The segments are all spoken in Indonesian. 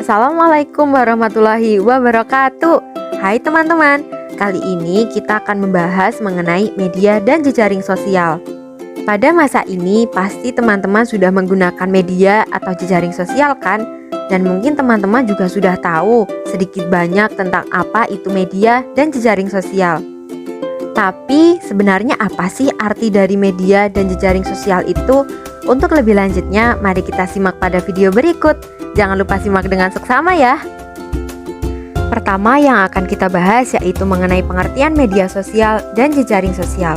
Assalamualaikum warahmatullahi wabarakatuh. Hai teman-teman, kali ini kita akan membahas mengenai media dan jejaring sosial. Pada masa ini pasti teman-teman sudah menggunakan media atau jejaring sosial kan? Dan mungkin teman-teman juga sudah tahu sedikit banyak tentang apa itu media dan jejaring sosial. Tapi sebenarnya apa sih arti dari media dan jejaring sosial itu? Untuk lebih lanjutnya, mari kita simak pada video berikut. Jangan lupa simak dengan seksama ya. Pertama yang akan kita bahas yaitu mengenai pengertian media sosial dan jejaring sosial.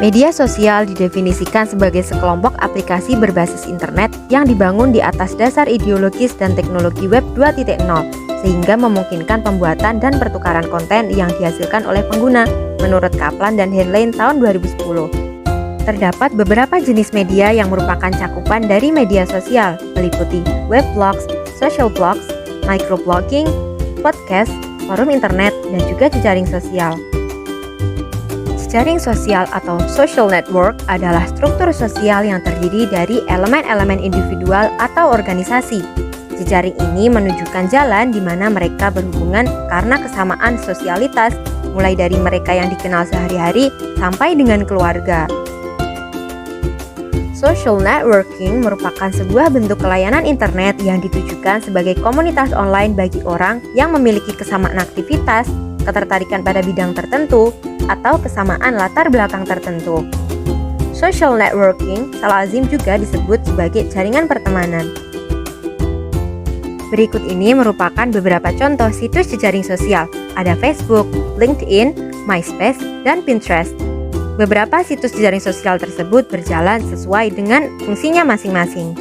Media sosial didefinisikan sebagai sekelompok aplikasi berbasis internet yang dibangun di atas dasar ideologis dan teknologi web 2.0 sehingga memungkinkan pembuatan dan pertukaran konten yang dihasilkan oleh pengguna menurut Kaplan dan Heinlein tahun 2010. Terdapat beberapa jenis media yang merupakan cakupan dari media sosial, meliputi web blogs, social blogs, microblogging, podcast, forum internet, dan juga jejaring sosial. Jejaring sosial atau social network adalah struktur sosial yang terdiri dari elemen-elemen individual atau organisasi. Jejaring ini menunjukkan jalan di mana mereka berhubungan karena kesamaan sosialitas, mulai dari mereka yang dikenal sehari-hari sampai dengan keluarga. Social networking merupakan sebuah bentuk layanan internet yang ditujukan sebagai komunitas online bagi orang yang memiliki kesamaan aktivitas, ketertarikan pada bidang tertentu, atau kesamaan latar belakang tertentu. Social networking lazim juga disebut sebagai jaringan pertemanan. Berikut ini merupakan beberapa contoh situs jejaring sosial. Ada Facebook, LinkedIn, MySpace, dan Pinterest. Beberapa situs jejaring sosial tersebut berjalan sesuai dengan fungsinya masing-masing.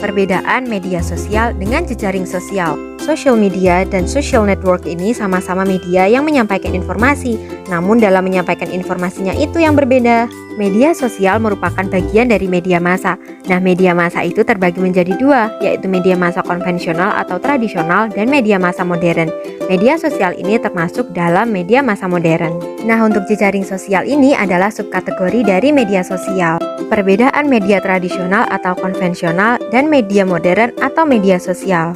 Perbedaan media sosial dengan jejaring sosial. Social media dan social network ini sama-sama media yang menyampaikan informasi, namun dalam menyampaikan informasinya itu yang berbeda. Media sosial merupakan bagian dari media massa. Nah, media massa itu terbagi menjadi dua, yaitu media massa konvensional atau tradisional dan media massa modern. Media sosial ini termasuk dalam media massa modern. Nah, untuk jejaring sosial ini adalah subkategori dari media sosial. Perbedaan media tradisional atau konvensional dan media modern atau media sosial.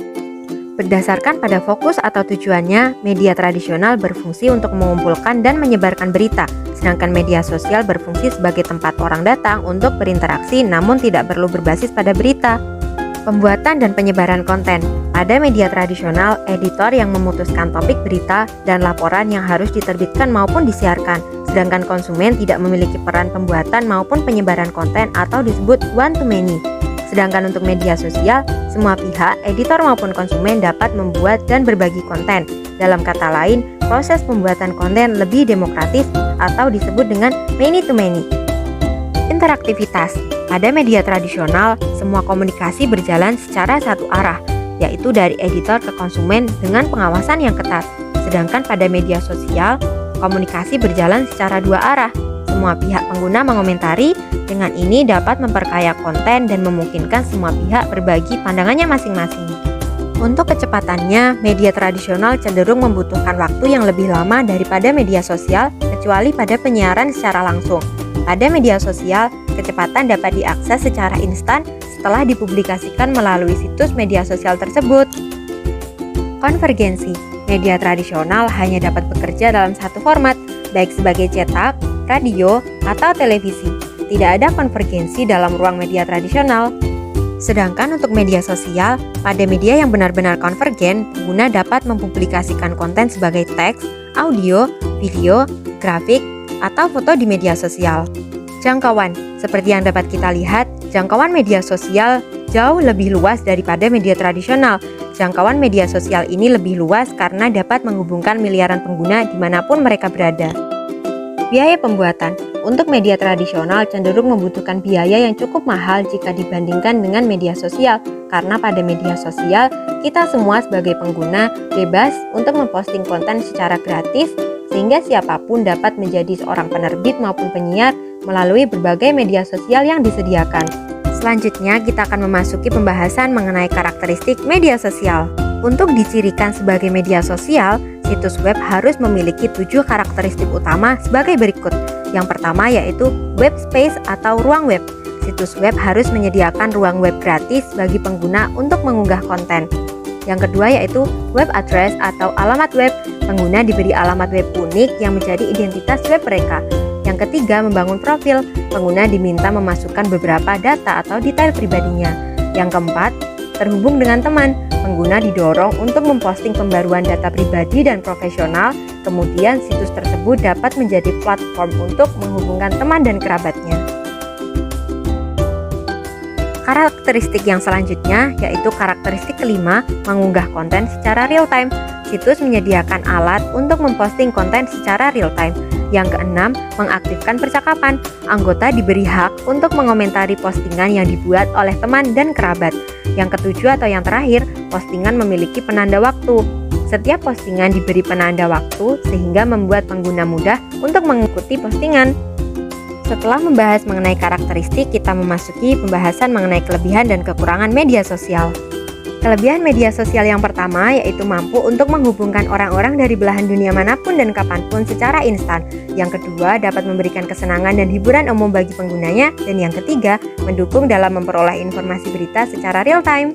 Berdasarkan pada fokus atau tujuannya, media tradisional berfungsi untuk mengumpulkan dan menyebarkan berita, sedangkan media sosial berfungsi sebagai tempat orang datang untuk berinteraksi namun tidak perlu berbasis pada berita. Pembuatan dan penyebaran konten. Pada media tradisional, editor yang memutuskan topik berita dan laporan yang harus diterbitkan maupun disiarkan, sedangkan konsumen tidak memiliki peran pembuatan maupun penyebaran konten atau disebut one to many. Sedangkan untuk media sosial, semua pihak, editor maupun konsumen dapat membuat dan berbagi konten. Dalam kata lain, proses pembuatan konten lebih demokratis atau disebut dengan many to many. Interaktivitas. Pada media tradisional, semua komunikasi berjalan secara satu arah, yaitu dari editor ke konsumen dengan pengawasan yang ketat. Sedangkan pada media sosial, komunikasi berjalan secara dua arah. Semua pihak pengguna mengomentari, dengan ini dapat memperkaya konten dan memungkinkan semua pihak berbagi pandangannya masing-masing. Untuk kecepatannya, media tradisional cenderung membutuhkan waktu yang lebih lama daripada media sosial, kecuali pada penyiaran secara langsung. Pada media sosial, kecepatan dapat diakses secara instan setelah dipublikasikan melalui situs media sosial tersebut. Konvergensi. Media tradisional hanya dapat bekerja dalam satu format, baik sebagai cetak, radio, atau televisi. Tidak ada konvergensi dalam ruang media tradisional. Sedangkan untuk media sosial, pada media yang benar-benar konvergen, pengguna dapat mempublikasikan konten sebagai teks, audio, video, grafik, atau foto di media sosial. Jangkauan. Seperti yang dapat kita lihat, jangkauan media sosial jauh lebih luas daripada media tradisional. Jangkauan media sosial ini lebih luas karena dapat menghubungkan miliaran pengguna dimanapun mereka berada. Biaya pembuatan. Untuk media tradisional cenderung membutuhkan biaya yang cukup mahal jika dibandingkan dengan media sosial, karena pada media sosial kita semua sebagai pengguna bebas untuk memposting konten secara gratis, sehingga siapapun dapat menjadi seorang penerbit maupun penyiar melalui berbagai media sosial yang disediakan. Selanjutnya kita akan memasuki pembahasan mengenai karakteristik media sosial. Untuk dicirikan sebagai media sosial, situs web harus memiliki 7 karakteristik utama sebagai berikut. Yang pertama yaitu web space atau ruang web. situs web harus menyediakan ruang web gratis bagi pengguna untuk mengunggah konten. Yang kedua yaitu web address atau alamat web. Pengguna diberi alamat web unik yang menjadi identitas web mereka. Yang ketiga, membangun profil. Pengguna diminta memasukkan beberapa data atau detail pribadinya. Yang keempat, terhubung dengan teman. Pengguna didorong untuk memposting pembaruan data pribadi dan profesional. Kemudian situs tersebut dapat menjadi platform untuk menghubungkan teman dan kerabatnya. Karakteristik yang selanjutnya yaitu karakteristik kelima, mengunggah konten secara real time. Situs menyediakan alat untuk memposting konten secara real time. Yang keenam, mengaktifkan percakapan. Anggota diberi hak untuk mengomentari postingan yang dibuat oleh teman dan kerabat. Yang ketujuh atau yang terakhir, postingan memiliki penanda waktu. Setiap postingan diberi penanda waktu sehingga membuat pengguna mudah untuk mengikuti postingan. Setelah membahas mengenai karakteristik, kita memasuki pembahasan mengenai kelebihan dan kekurangan media sosial. Kelebihan media sosial yang pertama yaitu mampu untuk menghubungkan orang-orang dari belahan dunia manapun dan kapanpun secara instan. Yang kedua, dapat memberikan kesenangan dan hiburan umum bagi penggunanya. Dan yang ketiga, mendukung dalam memperoleh informasi berita secara real time.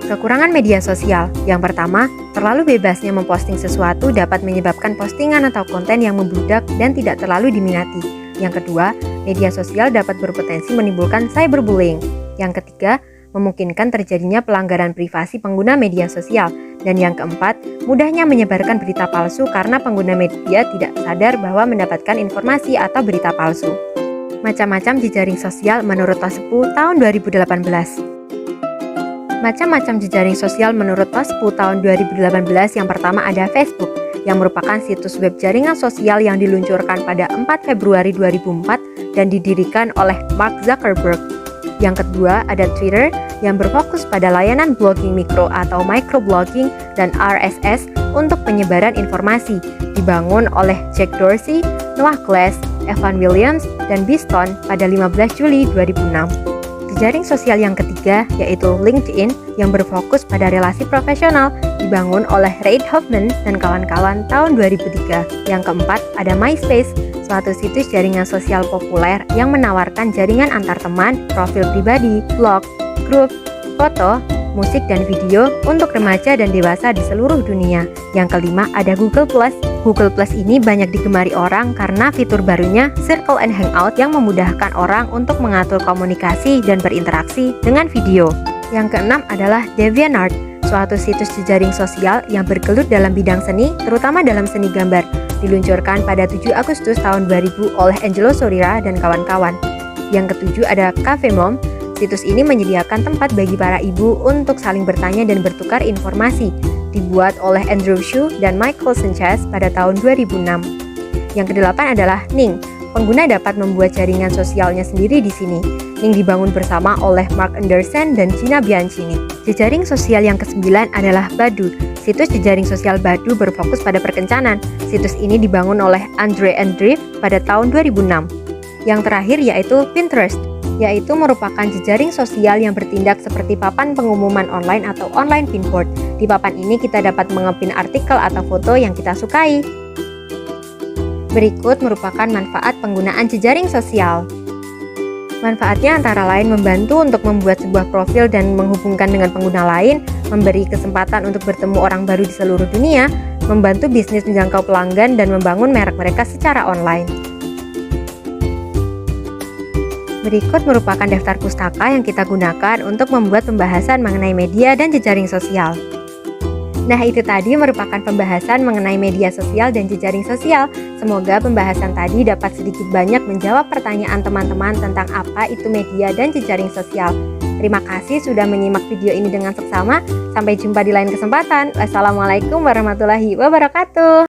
Kekurangan media sosial. Yang pertama, terlalu bebasnya memposting sesuatu dapat menyebabkan postingan atau konten yang membludak dan tidak terlalu diminati. Yang kedua, media sosial dapat berpotensi menimbulkan cyberbullying. Yang ketiga, memungkinkan terjadinya pelanggaran privasi pengguna media sosial. Dan yang keempat, mudahnya menyebarkan berita palsu karena pengguna media tidak sadar bahwa mendapatkan informasi atau berita palsu. Macam-macam jejaring sosial menurut Tospu tahun 2018. Macam-macam jejaring sosial menurut Tospu tahun 2018 yang pertama ada Facebook, yang merupakan situs web jaringan sosial yang diluncurkan pada 4 Februari 2004 dan didirikan oleh Mark Zuckerberg. Yang kedua ada Twitter yang berfokus pada layanan blogging mikro atau microblogging dan RSS untuk penyebaran informasi, dibangun oleh Jack Dorsey, Noah Glass, Evan Williams, dan Biston pada 15 Juli 2006. Jejaring sosial yang ketiga yaitu LinkedIn yang berfokus pada relasi profesional, dibangun oleh Reid Hoffman dan kawan-kawan tahun 2003. Yang keempat ada MySpace, suatu situs jaringan sosial populer yang menawarkan jaringan antar teman, profil pribadi, blog, grup, foto, musik dan video untuk remaja dan dewasa di seluruh dunia. Yang kelima ada Google Plus. Google Plus ini banyak digemari orang karena fitur barunya Circle and Hangout yang memudahkan orang untuk mengatur komunikasi dan berinteraksi dengan video. Yang keenam adalah DeviantArt, suatu situs jejaring sosial yang bergelut dalam bidang seni, terutama dalam seni gambar. Diluncurkan pada 7 Agustus tahun 2000 oleh Angelo Sorira dan kawan-kawan. Yang ketujuh ada Cafe Mom. Situs ini menyediakan tempat bagi para ibu untuk saling bertanya dan bertukar informasi. Dibuat oleh Andrew Shue dan Michael Sanchez pada tahun 2006. Yang kedelapan adalah Ning. Pengguna dapat membuat jaringan sosialnya sendiri di sini. Ning dibangun bersama oleh Mark Anderson dan Gina Bianchini. Jejaring sosial yang kesembilan adalah Badoo. Situs jejaring sosial Badoo berfokus pada perkencanan. Situs ini dibangun oleh Andre Andreev pada tahun 2006. Yang terakhir yaitu Pinterest, yaitu merupakan jejaring sosial yang bertindak seperti papan pengumuman online atau online pinboard. Di papan ini kita dapat mengepin artikel atau foto yang kita sukai. Berikut merupakan manfaat penggunaan jejaring sosial. Manfaatnya antara lain membantu untuk membuat sebuah profil dan menghubungkan dengan pengguna lain, memberi kesempatan untuk bertemu orang baru di seluruh dunia, membantu bisnis menjangkau pelanggan dan membangun merek mereka secara online. Berikut merupakan daftar pustaka yang kita gunakan untuk membuat pembahasan mengenai media dan jejaring sosial. Nah, itu tadi merupakan pembahasan mengenai media sosial dan jejaring sosial. Semoga pembahasan tadi dapat sedikit banyak menjawab pertanyaan teman-teman tentang apa itu media dan jejaring sosial. Terima kasih sudah menyimak video ini dengan seksama. Sampai jumpa di lain kesempatan. Wassalamualaikum warahmatullahi wabarakatuh.